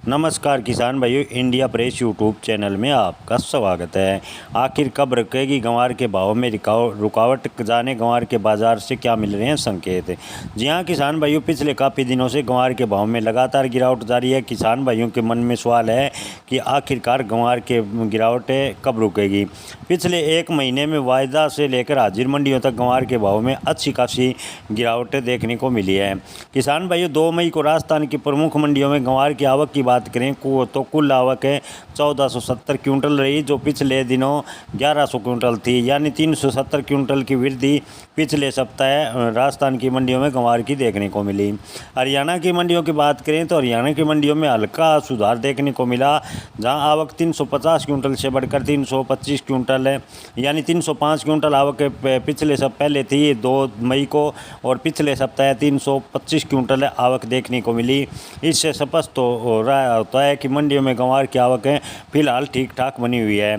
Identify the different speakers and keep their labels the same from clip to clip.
Speaker 1: नमस्कार किसान भाइयों, इंडिया प्रेस यूट्यूब चैनल में आपका स्वागत है। आखिर कब रुकेगी गंवार के भाव में रुकावट, जाने गंवार के बाज़ार से क्या मिल रहे हैं संकेत। जी हां किसान भाइयों, पिछले काफ़ी दिनों से गंवार के भाव में लगातार गिरावट जारी है। किसान भाइयों के मन में सवाल है कि आखिरकार गंवार के गिरावट कब रुकेगी। पिछले एक महीने में वायदा से लेकर हाजिर मंडियों तक गंवार के भाव में अच्छी खासी गिरावट देखने को मिली है। किसान भाइयों, 2 मई को राजस्थान की प्रमुख मंडियों में गंवार की आवक की बात करें तो कुल आवक है 1470 क्विंटल रही, जो पिछले दिनों 1100 क्विंटल थी, यानी 370 क्विंटल की वृद्धि पिछले सप्ताह राजस्थान की मंडियों में गंवार की देखने को मिली। हरियाणा की मंडियों की बात करें तो हरियाणा की मंडियों में हल्का सुधार देखने को मिला, जहां आवक 350 क्विंटल से बढ़कर 325 क्विंटल है, यानी 305 क्विंटल आवक पिछले पहले थी 2 मई को, और पिछले सप्ताह 325 क्विंटल आवक देखने को मिली। इससे स्पष्ट हो रहा होता है कि मंडियों में गंवार की आवक फिलहाल ठीक ठाक बनी हुई है।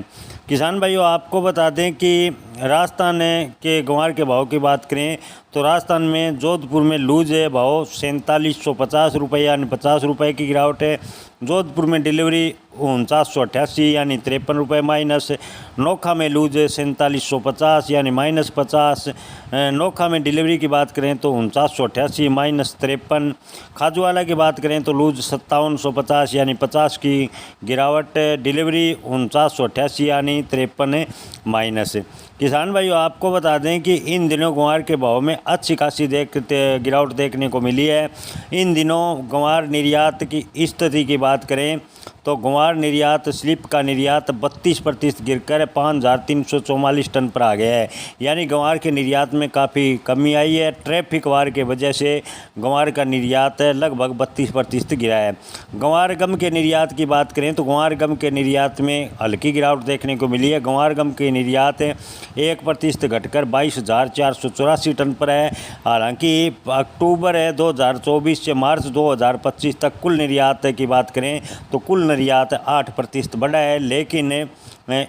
Speaker 1: किसान भाइयों, आपको बता दें कि राजस्थान के गंवार के भाव की बात करें तो राजस्थान में जोधपुर में लूज भाव 4750 रुपये यानी 50 रुपये की गिरावट है। जोधपुर में डिलीवरी 4988 यानी 53 रुपये माइनस। नोखा में लूज 4750 यानी -50। नोखा में डिलीवरी की बात करें तो 4988 -53। खाजूवाला की बात करें तो लूज 5750 यानी 50 की गिरावट, डिलीवरी 4988 यानी 53 माइनस। किसान भाइयों, आपको बता दें कि इन दिनों गंवार के भाव में अच्छी खासी गिरावट देखने को मिली है। इन दिनों गंवार निर्यात की स्थिति की बात करें तो गंवार निर्यात स्लिप का निर्यात 32% गिरकर 5344 टन पर आ गया है, यानी गंवार के निर्यात में काफ़ी कमी आई है। ट्रैफिक वार के वजह से गंवार का निर्यात लगभग 32% गिरा है। गंवार गम के निर्यात की बात करें तो गंवार गम के निर्यात में हल्की गिरावट देखने को मिली है। गंवार गम के निर्यात 1% घटकर 22,484 टन पर है। हालांकि अक्टूबर 2024 से मार्च 2025 तक कुल निर्यात की बात करें तो कुल निर्यात 8% बढ़ा है, लेकिन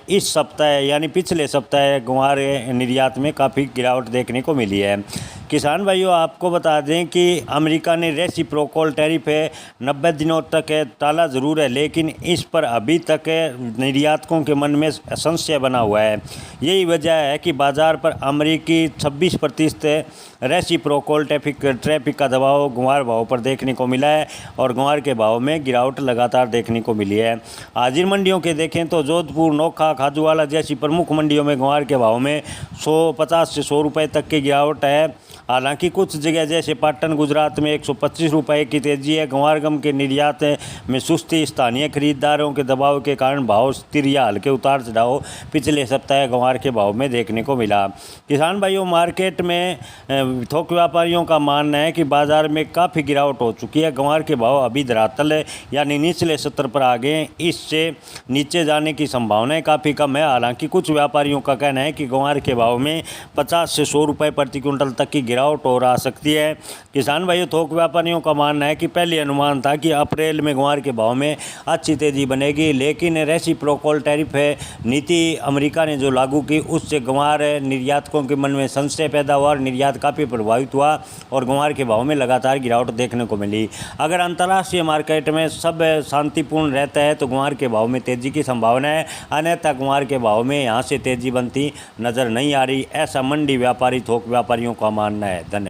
Speaker 1: इस सप्ताह यानी पिछले सप्ताह गंवार निर्यात में काफ़ी गिरावट देखने को मिली है। किसान भाइयों, आपको बता दें कि अमेरिका ने रेसिप्रोकल टैरिफ 90 दिनों तक टाला ज़रूर है, लेकिन इस पर अभी तक निर्यातकों के मन में संशय बना हुआ है। यही वजह है कि बाज़ार पर अमेरिकी 26% रेसिप्रोकल ट्रैफिक का दबाव गंवार भाव पर देखने को मिला है, और गंवार के भाव में गिरावट लगातार देखने को मिली है। हाजिर मंडियों के देखें तो जोधपुर, नोखा, खाजूवाला जैसी प्रमुख मंडियों में गंवार के भाव में 150 से 100 रुपये तक की गिरावट है। हालांकि कुछ जगह जैसे पाटन, गुजरात में 125 रुपये की तेज़ी है। गंवार गम के निर्यात में सुस्ती, स्थानीय खरीदारों के दबाव के कारण भाव स्थिर या हल्के उतार चढ़ाव पिछले सप्ताह गंवार के भाव में देखने को मिला। किसान भाइयों, मार्केट में थोक व्यापारियों का मानना है कि बाज़ार में काफ़ी गिरावट हो चुकी है। गंवार के भाव अभी धरातल यानी निचले स्तर पर आ गए, इससे नीचे जाने की संभावनाएं काफ़ी कम है। हालांकि कुछ व्यापारियों का कहना है कि गंवार के भाव में 50 से 100 रुपये प्रति क्विंटल तक की गिरावट हो आ सकती है। किसान भाइयों, थोक व्यापारियों का मानना है कि पहले अनुमान था कि अप्रैल में गंवार के भाव में अच्छी तेज़ी बनेगी, लेकिन रेसिप्रोकल टैरिफ नीति अमेरिका ने जो लागू की उससे गंवार निर्यातकों के मन में संशय पैदा हुआ और निर्यात काफ़ी प्रभावित हुआ, और गंवार के भाव में लगातार गिरावट देखने को मिली। अगर अंतर्राष्ट्रीय मार्केट में सब शांतिपूर्ण रहता है तो गंवार के भाव में तेज़ी की संभावना है, अन्यथा गंवार के भाव में यहाँ से तेज़ी बनती नज़र नहीं आ रही, ऐसा मंडी व्यापारी, थोक व्यापारियों का मानना है। धन्यवाद।